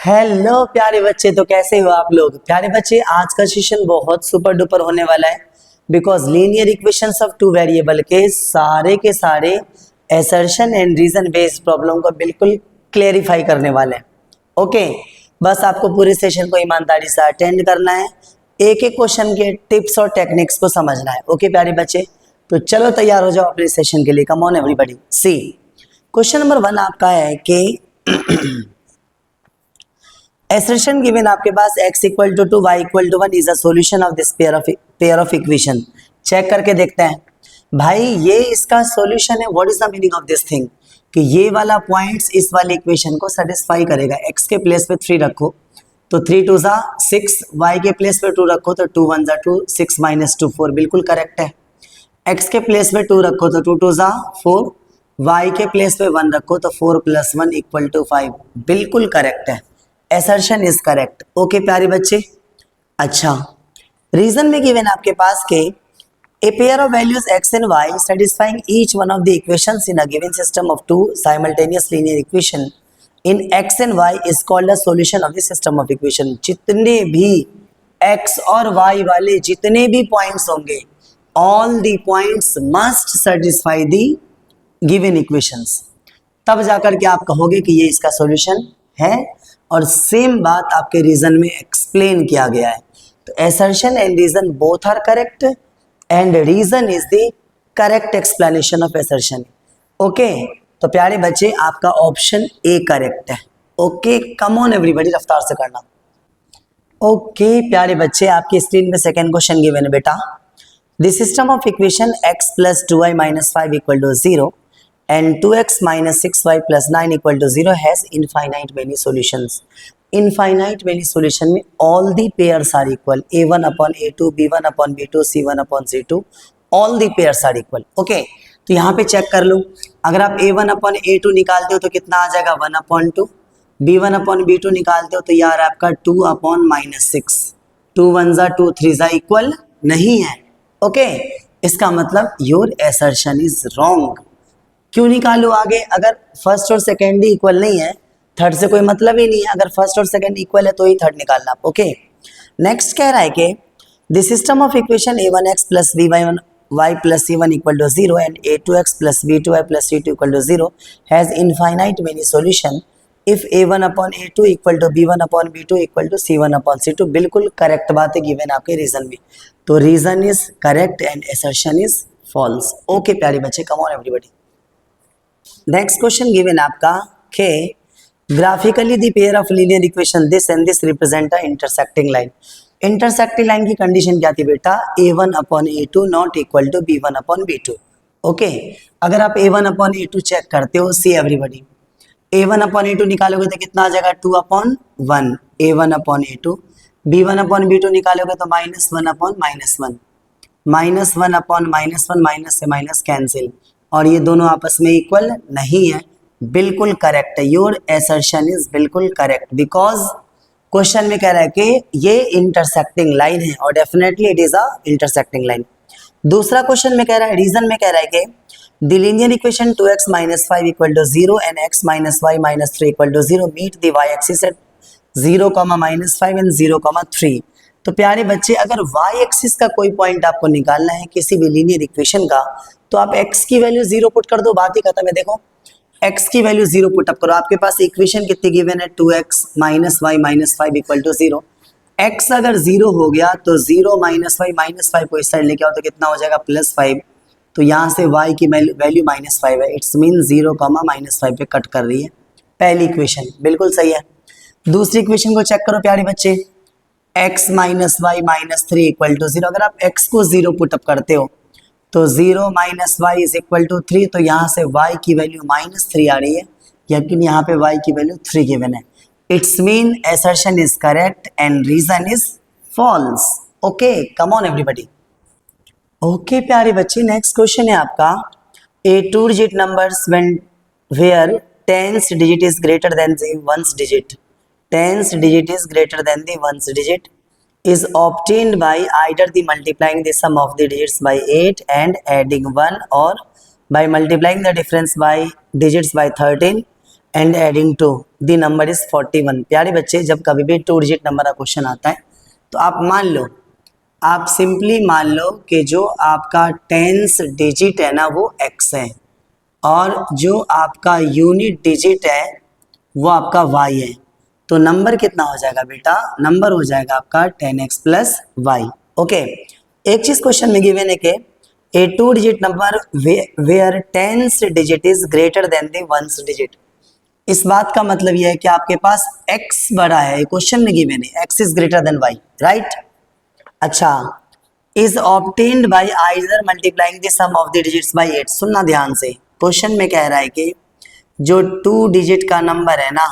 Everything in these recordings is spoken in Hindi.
हेलो प्यारे बच्चे, तो कैसे हो आप लोग। प्यारे बच्चे, आज का सेशन बहुत सुपर डुपर होने वाला है because linear equations of two variable के सारे assertion and reason based problem को बिल्कुल क्लेरिफाई करने वाले हैं। ओके, बस आपको पूरे सेशन को ईमानदारी से अटेंड करना है, एक एक क्वेश्चन के टिप्स और टेक्निक्स को समझना है। ओके प्यारे बच्चे, तो चलो तैयार हो जाओ अपने सेशन के लिए। Come on everybody, see question number 1 आपका है कि assertion given आपके पास x equal to 2 y equal to 1 is a solution of this pair of equation. Check करके देखते हैं भाई, ये इसका सॉल्यूशन है। What is the meaning of this thing कि ये वाला पॉइंट्स इस वाली इक्वेशन को सेटिस्फाई करेगा। x के प्लेस पे 3 रखो तो 3 2 जा 6, y के प्लेस पे 2 रखो तो 2 1 जा 2, 6 माइनस 2 4, बिल्कुल करेक्ट है। x के प्लेस पे 2 रखो तो 2 2 जा 4, y के प्लेस पे 1 रखो तो 4 प्लस 1 इक्वल टू 5, बिल्कुल करेक्ट है। assertion is correct. ओके प्यारे बच्चे, अच्छा रीजन में गिवन आपके पास के a pair of values x and y satisfying each one of the equations in a given system of two simultaneous linear equation in x and y is called a solution of the system of equation। जितने भी x और y वाले जितने भी पॉइंट्स होंगे, all the points must satisfy the given equations, तब जाकर के आप कहोगे कि ये इसका सॉल्यूशन है। और सेम बात आपके रीजन में एक्सप्लेन किया गया है। तो assertion and reason both are correct and reason is the correct explanation of assertion। Okay, तो प्यारे बच्चे आपका ऑप्शन ए करेक्ट है। ओके, कम ऑन एवरीबॉडी, रफ्तार से करना। ओके प्यारे बच्चे, आपकी स्क्रीन में सेकेंड क्वेश्चन गिवन है बेटा। The system of equation x plus 2y minus 5 equal to 0 and 2x minus 6y plus 9 equal to 0 has infinite many solutions। infinite many solution में all the pairs are equal, a1 upon a2, b1 upon b2, c1 upon c2, all the pairs are equal। okay, तो यहाँ पे चेक कर लो, अगर आप a1 upon a2 निकालते हो तो कितना आ जाएगा 1 upon 2, b1 upon b2 निकालते हो तो यार आपका 2 upon minus 6, 2 1 जा 2 3 जा इक्वल नहीं है। ओके, इसका मतलब योर assertion is wrong। क्यों निकालो आगे, अगर फर्स्ट और सेकेंड ही इक्वल नहीं है, थर्ड से कोई मतलब ही नहीं है। अगर फर्स्ट और सेकेंड इक्वल है तो ही थर्ड निकालना। ओके, नेक्स्ट कह रहा है कि the system of equation a1x plus b1y plus c1 equal to 0 and a2x plus b2y plus c2 equal to 0 has infinite many solution if a1 upon a2 equal to b1 upon b2 equal to c1 upon c2, बिल्कुल करेक्ट बात है गिवन आपके रीजन में। तो reason is correct and assertion is false. Okay प्यारे बच्चे, come on everybody. Next question given आपका के graphically the pair of linear equation this and this represent a intersecting line. Intersecting line की कंडीशन क्या थी बेटा, a1 upon a2 not equal to b1 upon b2। Okay, अगर आप a1 अपॉन a2 चेक करते हो, सी एवरीबॉडी, a1 अपॉन a2 निकालोगे तो कितना आ जाएगा 2 upon 1, a1 upon a2, b1 upon b2 निकालोगे तो minus 1 upon minus 1, minus 1 upon minus 1, minus से माइनस कैंसिल, और ये दोनों आपस में इक्वल नहीं है। बिल्कुल करेक्ट है, योर assertion इज बिल्कुल करेक्ट बिकॉज क्वेश्चन में कह रहा है कि ये इंटरसेक्टिंग लाइन है और definitely it is a intersecting line. दूसरा क्वेश्चन में कह रहा है, रीजन में कह रहा है कि the linear equation 2x minus 5 equal to 0 and x minus y minus 3 equal to 0 meet the y axis at 0, minus 5 and 0, 3। तो प्यारे बच्चे, अगर y एक्सिस का कोई पॉइंट आपको निकालना है किसी भी लीनियर इक्वेशन का, तो आप x की वैल्यू 0 पुट कर दो, बात ही खत्म है। देखो x की वैल्यू 0 पुट अप करो, आपके पास इक्वेशन कितनी गिवन है 2x minus y minus 5 equal to 0। x अगर 0 हो गया तो 0 माइनस वाई माइनस 5 को इस साइड लेके आओ तो कितना हो जाएगा +5। तो यहाँ से y की वैल्यू -5 है, इट्स मीन 0, -5 पे कट कर रही है। पहली इक्वेशन बिल्कुल सही है। दूसरी इक्वेशन को चेक करो प्यारे बच्चे, x minus y minus 3 equal to 0। अगर आप x को 0 पुट अप करते हो तो 0 minus y is equal to 3, तो यहाँ से y की वैल्यू -3 आ रही है, लेकिन यहाँ पे y की वैल्यू 3 गिवन है। It's mean assertion is correct and reason is false. Okay, come on everybody. Okay प्यारे बच्चे, नेक्स्ट क्वेश्चन है आपका, a 2 digit numbers when where 10th digit is greater than the 1st digit, 10th digit is greater than the 1st digit is obtained by either the multiplying the sum of the digits by 8 and adding 1, or by multiplying the difference by digits by 13 and adding to the number is 41। प्यारे बच्चे, जब कभी भी 2 डिजिट नंबर का क्वेश्चन आता है तो आप मान लो, आप सिंपली मान लो कि जो आपका 10th डिजिट है ना वो x है, और जो आपका यूनिट डिजिट है वो आपका y है। तो नंबर कितना हो जाएगा बेटा? नंबर हो जाएगा आपका 10x प्लस वाई। ओके, एक चीज क्वेश्चन में गिवन है कि a 2 digit number where 10th digit is greater than the 1st digit. इस बात का मतलब यह है कि आपके पास x बड़ा है, क्वेश्चन में गिवन है x is greater than y, right. अच्छा, is obtained by either multiplying the sum of the digits by 8। सुनना ध्यान से, क्वेश्चन में कह रहा है कि जो 2 डिजिट का नंबर है ना,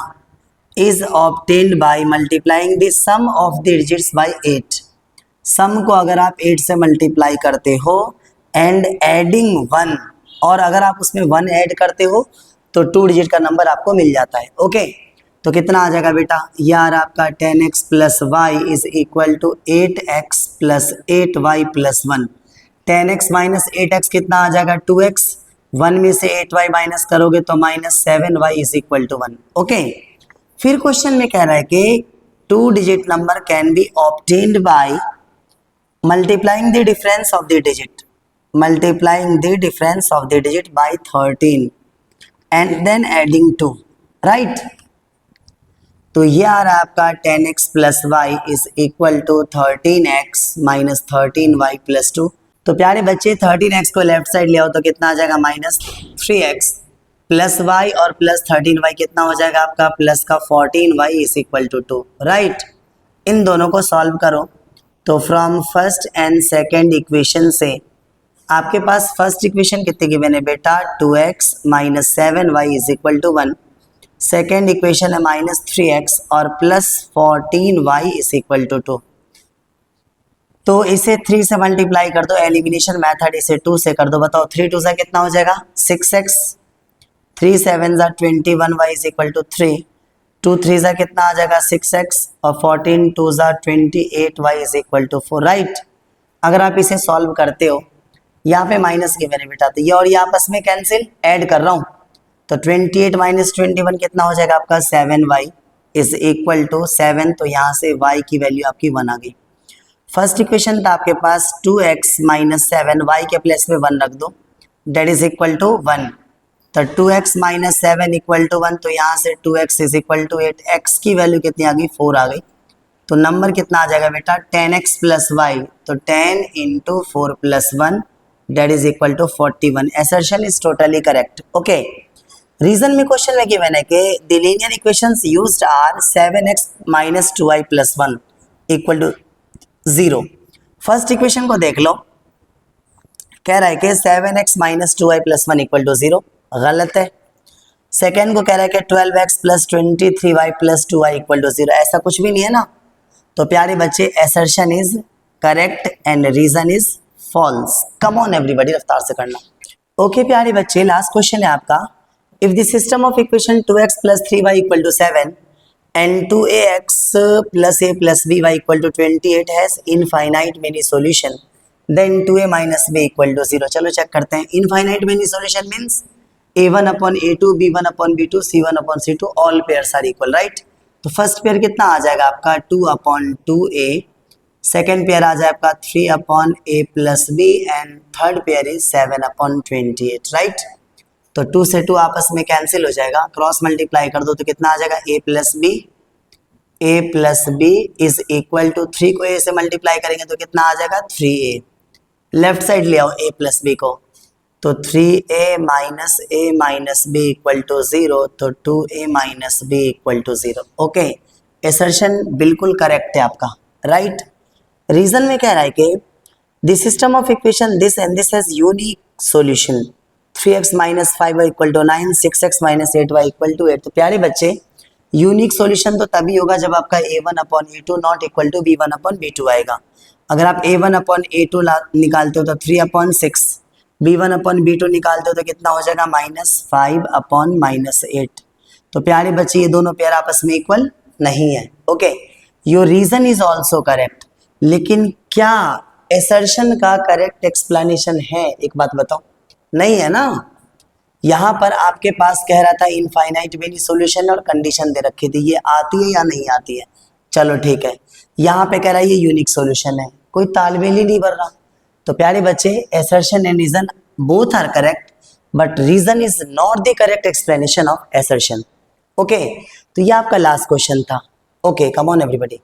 is obtained by multiplying the sum of the digits by 8। Sum को अगर आप 8 से मल्टीप्लाई करते हो एंड एडिंग 1, और अगर आप उसमें 1 ऐड करते हो तो 2 डिजिट का नंबर आपको मिल जाता है। ओके, तो कितना आ जाएगा बेटा? यार आपका 10x plus y is equal to 8x plus 8y plus 1। 10x minus 8x कितना आ जाएगा? 2x। 1 में से 8y माइनस करोगे तो minus 7y is equal to 1। Okay, फिर क्वेश्चन में कह रहा है कि 2 digit number can be obtained by multiplying the difference of the digit, multiplying the difference of the digit by 13 and then adding 2, right. तो ये आ रहा है आपका 10x plus y is equal to 13x minus 13y plus 2। तो प्यारे बच्चे 13x को लेफ्ट साइड ले आओ तो कितना आ जाएगा? माइनस 3x प्लस y, और प्लस 13y कितना हो जाएगा आपका? प्लस का 14y is equal to 2, right. इन दोनों को सॉल्व करो तो from first and second equation से आपके पास फर्स्ट इक्वेशन कितने गिवन है बेटा? 2x minus 7y is equal to 1। Second equation है माइनस 3x और plus 14y is equal to 2। तो इसे 3 से मल्टीप्लाई कर दो, एलिमिनेशन मेथड, इसे 2 से कर दो। बताओ 3 2 सा कितना हो जाएगा? 6x। 3 7 सा 21y इज इक्वल टू 3। 2 3 सा कितना आ जाएगा? 6x, और 14 2 सा 28y is equal to 4, right. अगर आप इसे सॉल्व करते हो, यहाँ पे माइनस गिवन है बेटा, तो ये और ये आपस में कैंसिल, ऐड कर रहा हूँ, तो 28 माइनस 21 कितना हो जाएगा आपका? 7y is equal to 7। तो यहाँ से y की वैल्यू आपकी 1 आ गई। फर्स्ट इक्वेशन था आपके पास 2x माइनस 7, y के प्लेस में 1 रख दो, डेट इज इक्वल टू 1। तो 2x माइनस 7 इक्वल टू 1, तो यहाँ से 2x is equal to 8। x की वैल्यू कितनी आ गई? 4 आ गई। तो नंबर कितना आ जाएगा बेटा? 10x प्लस वाई, तो 10 into 4 plus 1 that is equal to 41। Assertion is totally correct. Okay, reason में क्वेश्चन में गिवन है कि the linear equations used are 7x minus 2y plus 1 equal to 0। First equation को देख लो, कह रहा है कि 7x minus 2y plus 1 equal to 0, गलत है। सेकेंड को कह रहा है कि 12x plus 23y plus 2y equal to 0, ऐसा कुछ भी नहीं है ना। तो प्यारे बच्चे, assertion is correct and reason is false. Come on everybody, रफ्तार से करना। ओके प्यारे बच्चे, लास्ट क्वेश्चन है आपका। If the system of equation 2x plus 3y equal to 7 and 2ax plus a plus by equal to 28 has infinite many solution, then 2a minus b equal to 0। चलो चेक करते हैं। infinite many solution means a1 upon a2, b1 upon b2, c1 upon c2, all pairs are equal, right। तो फर्स्ट पेयर कितना आ जाएगा आपका? 2 upon 2a। सेकेंड पेयर आ जाए आपका 3 upon a plus b, and third pair is 7 upon 28, right. तो 2 से 2 आपस में कैंसिल हो जाएगा, क्रॉस मल्टीप्लाई कर दो तो कितना आ जाएगा? a plus b is equal to 3 को a से मल्टीप्लाई करेंगे तो कितना आ जाएगा? 3a। लेफ्ट साइड ले आओ a प्लस बी को, तो 3a minus b equal to 0, तो 2a minus b equal to 0। Okay, assertion बिल्कुल करेक्ट है आपका, राइट। रीजन में कह रहा है कि this system of equation this and this has unique solution. 3x minus 5y equal to 9, 6x minus 8y equal to 8। तो प्यारे बच्चे, यूनिक सॉल्यूशन तो तभी होगा जब आपका a1 upon a2 not equal to b1 upon b2 आएगा। अगर आप a1 अपॉन a2 निकालते हो तो 3 अपॉन 6, b1 अपॉन b2 निकालते हो तो कितना हो जाएगा? Minus 5 upon minus 8। तो प्यारे बच्चे, ये दोनों पेयर आपस में इक्वल नहीं है। Okay, your reason is also correct, लेकिन क्या असर्शन का करेक्ट एक्सप्लेनेशन है? एक बात बताओ, नहीं है ना। यहाँ पर आपके पास कह रहा था इनफाइनाइट मेनी सॉल्यूशन और कंडीशन दे रखी थी, ये आती है या नहीं आती है। चलो ठीक है, यहाँ पे कह रहा है ये यूनिक सॉल्यूशन है, कोई तालमेल ही नहीं बन रहा। तो प्यारे बच्चे, assertion and reason both are correct, but reason is not the correct explanation of assertion. Okay, तो ये आपका लास्ट क्वेश्चन था। Okay, come on everybody.